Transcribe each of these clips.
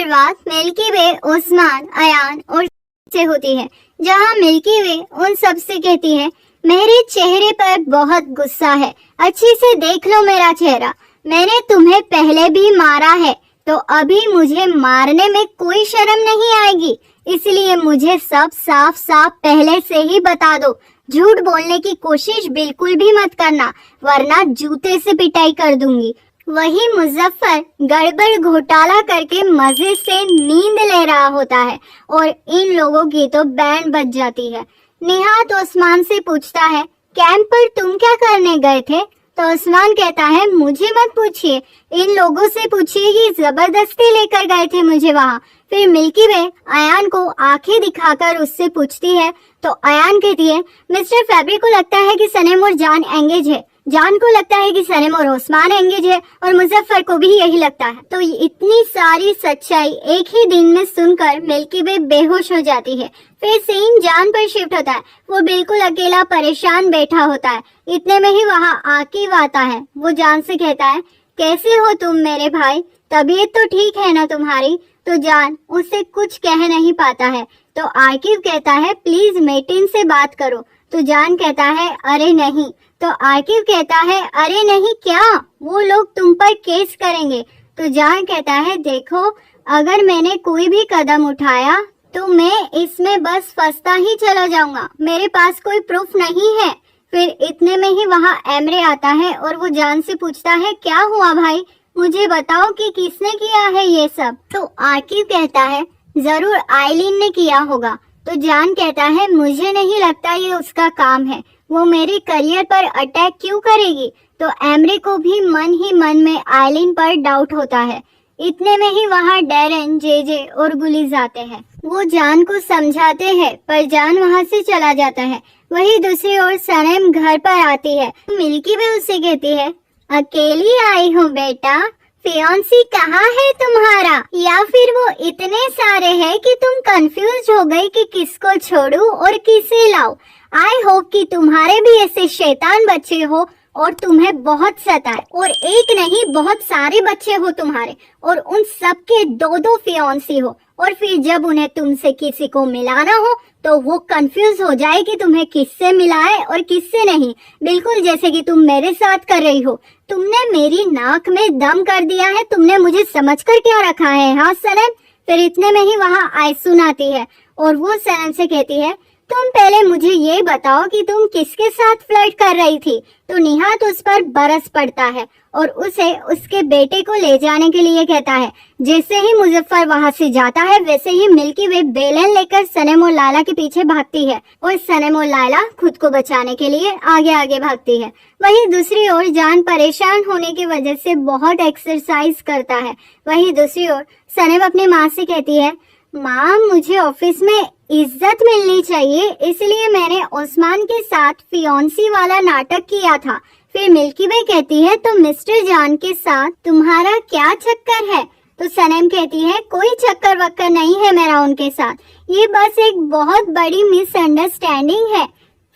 शुरुआत मिल्की वे, उस्मान, अयान और से होती है, जहां मिल्की वे उन सब से कहती है, मेरे चेहरे पर बहुत गुस्सा है, अच्छे से देख लो मेरा चेहरा, मैंने तुम्हें पहले भी मारा है, तो अभी मुझे मारने में कोई शर्म नहीं आएगी, इसलिए मुझे सब साफ साफ पहले से ही बता दो, झूठ बोलने की कोशिश बिल्कुल भी मत करना, वरना जूते से पिटाई कर दूंगी। वही मुजफ्फर गड़बड़ घोटाला करके मजे से नींद ले रहा होता है और इन लोगों की तो बैंड बज जाती है। निहात उस्मान से पूछता है, कैंप पर तुम क्या करने गए थे? तो उस्मान कहता है, मुझे मत पूछिए, इन लोगों से पूछिए कि जबरदस्ती लेकर गए थे मुझे वहाँ। फिर मिल्की वे अयान को आंखें दिखाकर उससे पूछती है, तो अयान कहती है, मिस्टर फैब्रिक को लगता है कि सनम और जान एंगेज है, जान को लगता है कि सनम और उस्मान एंगेज है और मुजफ्फर को भी यही लगता है। तो इतनी सारी सच्चाई एक ही दिन में सुनकर मिल्की वे बेहोश हो जाती है। फिर सीन जान पर शिफ्ट होता है, वो बिल्कुल अकेला परेशान बैठा होता है। इतने में ही वहाँ आकिब आता है। वो जान से कहता है, कैसे हो तुम मेरे भाई, तबीयत तो ठीक है ना तुम्हारी? तो जान उससे कुछ कह नहीं पाता है। तो आकिब कहता है, प्लीज मेटिन से बात करो। तो जान कहता है, अरे नहीं। तो आकिब कहता है, अरे नहीं क्या, वो लोग तुम पर केस करेंगे। तो जान कहता है, देखो अगर मैंने कोई भी कदम उठाया तो मैं इसमें बस फंसता ही चला जाऊंगा, मेरे पास कोई प्रूफ नहीं है। फिर इतने में ही वहाँ एमरे आता है और वो जान से पूछता है, क्या हुआ भाई, मुझे बताओ कि किसने किया है ये सब। तो आकिब कहता है, जरूर आइलिन ने किया होगा। तो जान कहता है, मुझे नहीं लगता ये उसका काम है, वो मेरे करियर पर अटैक क्यों करेगी। तो एमरे को भी मन ही मन में आइलिन पर डाउट होता है। इतने में ही वहाँ डैरेन, जेजे और गुलिज आते हैं। वो जान को समझाते हैं पर जान वहाँ से चला जाता है। वही दूसरी ओर सनम घर पर आती है। मिल्की भी उससे कहती है, अकेली आई हूँ बेटा, फियांसी कहाँ है तुम्हारा? या फिर वो इतने सारे हैं कि तुम कंफ्यूज हो गई कि किसको छोड़ूं और किसे लाऊं। आई होप कि तुम्हारे भी ऐसे शैतान बच्चे हो और तुम्हें बहुत सताए, और एक नहीं बहुत सारे बच्चे हो तुम्हारे, और उन सब के दो दो फियांसी हो, और फिर जब उन्हें तुमसे किसी को मिलाना हो तो वो कंफ्यूज हो जाए कि तुम्हें किससे मिलाए और किससे नहीं, बिल्कुल जैसे कि तुम मेरे साथ कर रही हो। तुमने मेरी नाक में दम कर दिया है, तुमने मुझे समझकर क्या रखा है, हाँ सनम? फिर इतने में ही वहाँ आयसून आती है और वो सनम से कहती है, तुम पहले मुझे ये बताओ कि तुम किसके साथ फ्लर्ट कर रही थी। तो निहात उस पर बरस पड़ता है और उसे उसके बेटे को ले जाने के लिए कहता है। जैसे ही मुजफ्फर वहाँ से जाता है वैसे ही मिल्की वे बेलन लेकर सनम और लाला के पीछे भागती है और सनम और लाला खुद को बचाने के लिए आगे आगे भागती है। वहीं दूसरी ओर जान परेशान होने की वजह से बहुत एक्सरसाइज करता है। वहीं दूसरी ओर सनम अपनी माँ से कहती है, माँ मुझे ऑफिस में इज्जत मिलनी चाहिए, इसलिए मैंने उस्मान के साथ फियांसी वाला नाटक किया था। फिर मिल्की वे कहती है, तो मिस्टर जान के साथ तुम्हारा क्या चक्कर है? तो सनम कहती है, कोई चक्कर वक्कर नहीं है मेरा उनके साथ, ये बस एक बहुत बड़ी मिसअंडरस्टैंडिंग है।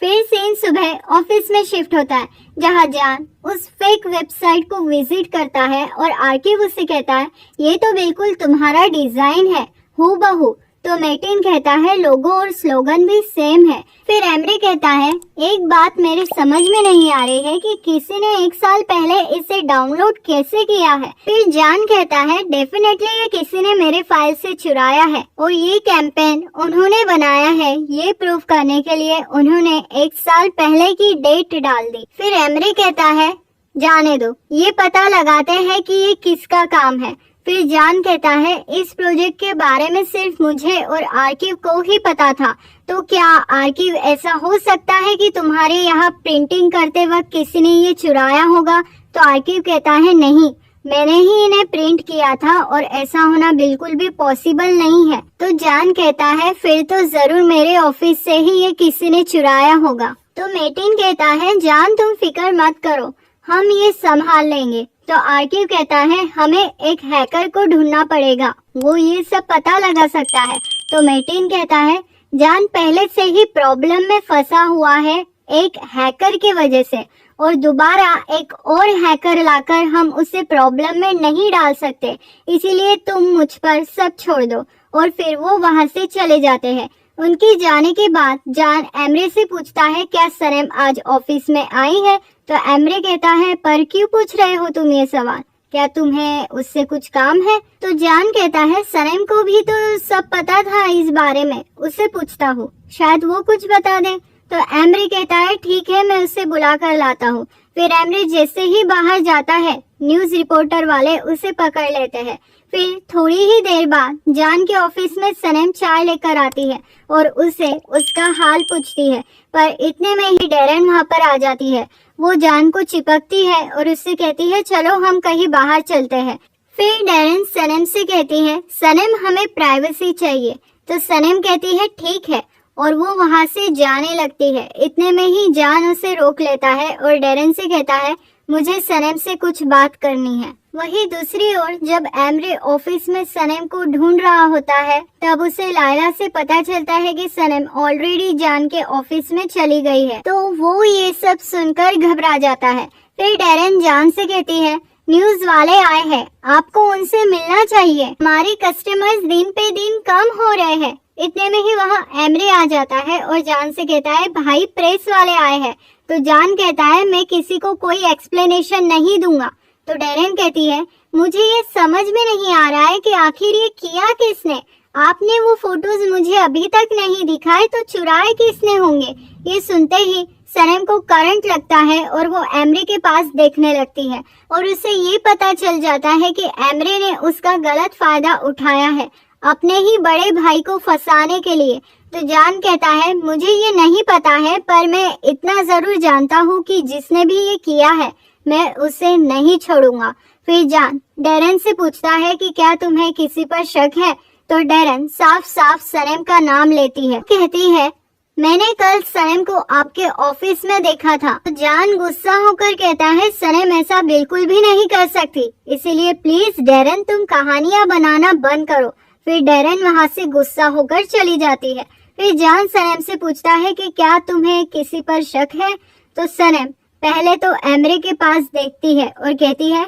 फिर सीन सुबह ऑफिस में शिफ्ट होता है जहाँ जान उस फेक वेबसाइट को विजिट करता है और आकिब उससे कहता है, ये तो बिल्कुल तुम्हारा डिजाइन है हूबहू। तो मेटिन कहता है, लोगो और स्लोगन भी सेम है। फिर एमरे कहता है, एक बात मेरे समझ में नहीं आ रही है कि किसी ने 1 साल पहले इसे डाउनलोड कैसे किया है। फिर जान कहता है, डेफिनेटली ये किसी ने मेरे फाइल से चुराया है और ये कैंपेन उन्होंने बनाया है, ये प्रूफ करने के लिए उन्होंने 1 साल पहले की डेट डाल दी। फिर एमरे कहता है, जाने दो, ये पता लगाते हैं कि ये किसका काम है। फिर जान कहता है, इस प्रोजेक्ट के बारे में सिर्फ मुझे और आर्किव को ही पता था, तो क्या आर्किव ऐसा हो सकता है कि तुम्हारे यहाँ प्रिंटिंग करते वक्त किसी ने ये चुराया होगा? तो आर्किव कहता है, नहीं, मैंने ही इन्हें प्रिंट किया था और ऐसा होना बिल्कुल भी पॉसिबल नहीं है। तो जान कहता है, फिर तो जरूर मेरे ऑफिस से ही ये किसी ने चुराया होगा। तो मेटिन कहता है, जान तुम फिक्र मत करो, हम ये संभाल लेंगे। तो आर्किव कहता है, हमें एक हैकर को ढूंढना पड़ेगा, वो ये सब पता लगा सकता है। तो मेटिन कहता है, जान पहले से ही प्रॉब्लम में फंसा हुआ है एक हैकर की वजह से, और दोबारा एक और हैकर लाकर हम उसे प्रॉब्लम में नहीं डाल सकते, इसीलिए तुम मुझ पर सब छोड़ दो। और फिर वो वहाँ से चले जाते हैं। उनके जाने के बाद जान एमरे से पूछता है क्या सनम आज ऑफिस में आई है? तो एमरे कहता है पर क्यों पूछ रहे हो तुम ये सवाल, क्या तुम्हें उससे कुछ काम है? तो जान कहता है सनम को भी तो सब पता था इस बारे में, उससे पूछता हूँ, शायद वो कुछ बता दे। तो एमरे कहता है ठीक है, मैं उसे बुला कर लाता हूँ। फिर एमरे जैसे ही बाहर जाता है न्यूज रिपोर्टर वाले उसे पकड़ लेते हैं। फिर थोड़ी ही देर बाद जान के ऑफिस में सनम चाय लेकर आती है और उसे उसका हाल पूछती है, पर इतने में ही डेरन वहाँ पर आ जाती है। वो जान को चिपकती है और उससे कहती है चलो हम कहीं बाहर चलते हैं। फिर डेरन सनम से कहती है सनम हमें प्राइवेसी चाहिए। तो सनम कहती है ठीक है और वो वहाँ से जाने लगती है। इतने में ही जान उसे रोक लेता है और डेरन से कहता है मुझे सनम से कुछ बात करनी है। वहीं दूसरी ओर जब एमरे ऑफिस में सनम को ढूंढ रहा होता है तब उसे लायला से पता चलता है कि सनम ऑलरेडी जान के ऑफिस में चली गई है। तो वो ये सब सुनकर घबरा जाता है। फिर डेरन जान से कहती है न्यूज वाले आए हैं, आपको उनसे मिलना चाहिए, हमारे कस्टमर्स दिन पे दिन कम हो रहे हैं। इतने में ही वहाँ एमरे आ जाता है और जान से कहता है भाई प्रेस वाले आए हैं। तो जान कहता है मैं किसी को कोई एक्सप्लेनेशन नहीं दूंगा। तो डेरन कहती है मुझे ये समझ में नहीं आ रहा है कि आखिर ये किया किसने, आपने वो फोटोज मुझे अभी तक नहीं दिखाए तो चुराए किसने होंगे। ये सुनते ही सनम को करंट लगता है और वो एमरे के पास देखने लगती है और उसे ये पता चल जाता है कि एमरे ने उसका गलत फायदा उठाया है अपने ही बड़े भाई को फंसाने के लिए। तो जान कहता है मुझे ये नहीं पता है पर मैं इतना जरूर जानता हूँ कि जिसने भी ये किया है मैं उसे नहीं छोड़ूंगा। फिर जान डेरन से पूछता है कि क्या तुम्हें किसी पर शक है? तो डेरन साफ साफ सनम का नाम लेती है, कहती है मैंने कल सनम को आपके ऑफिस में देखा था। तो जान गुस्सा होकर कहता है सनम ऐसा बिल्कुल भी नहीं कर सकती, इसीलिए प्लीज डेरन तुम कहानियां बनाना बंद करो। फिर डेरन वहाँ से गुस्सा होकर चली जाती है। फिर जान सनम से पूछता है कि क्या तुम्हें किसी पर शक है? तो सनम पहले तो एमरे के पास देखती है और कहती है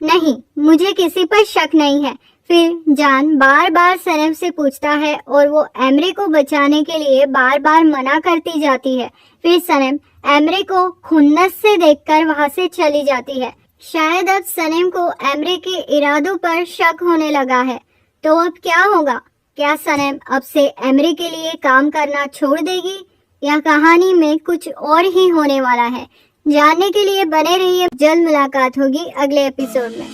नहीं मुझे किसी पर शक नहीं है। फिर जान बार बार सनम से पूछता है और वो एमरे को बचाने के लिए बार बार मना करती जाती है। फिर सनम एमरे को खुन्नस से देखकर वहाँ से चली जाती है। शायद अब सनम को एमरे के इरादों पर शक होने लगा है। तो अब क्या होगा? क्या सनम अब से एमरे के लिए काम करना छोड़ देगी या कहानी में कुछ और ही होने वाला है? जानने के लिए बने रहिए, जल्द मुलाकात होगी अगले एपिसोड में।